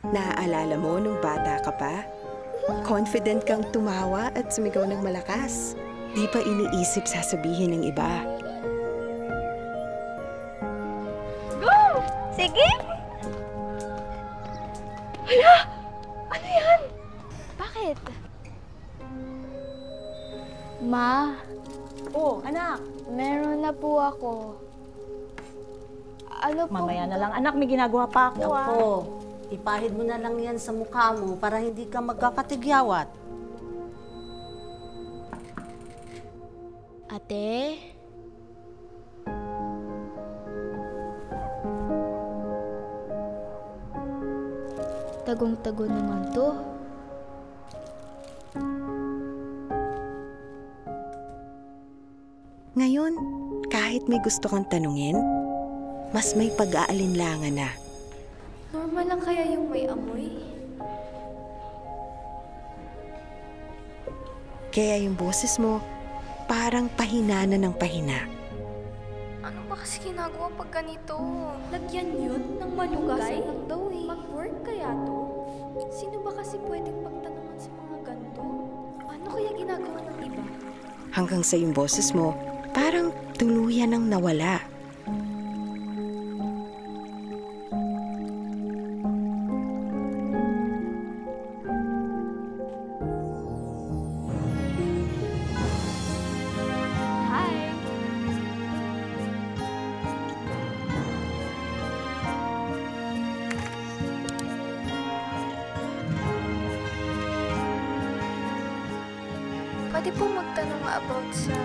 Naaalala mo nung bata ka pa? Confident kang tumawa at sumigaw ng malakas. Di pa iniisip sasabihin ng iba. Go! Sige! Hala! Ano yan? Bakit? Ma, Oh, anak. meron na po ako. Ano po? Mamaya na lang, anak. May ginagawa pa ako, Ako, ipahid mo na lang yan sa mukha mo para hindi ka magkakatigyawat. Ate? Tagong-tago naman to. Ngayon, kahit may gusto kang tanungin, mas may pag-aalinlangan na. Normal lang kaya yung may amoy? Kaya yung boses mo, parang pahina na ng pahina. Ano ba kasi ginagawa pag ganito? Lagyan yun ng malugay? Lang daw eh. Mag-work kaya to? Sino ba kasi pwedeng pagtanungan sa mga ganito? Ano kaya ginagawa ng iba? Hanggang sa yung boses mo, parang tuluyan ng nawala. Hi! Pwede po magtanong about sa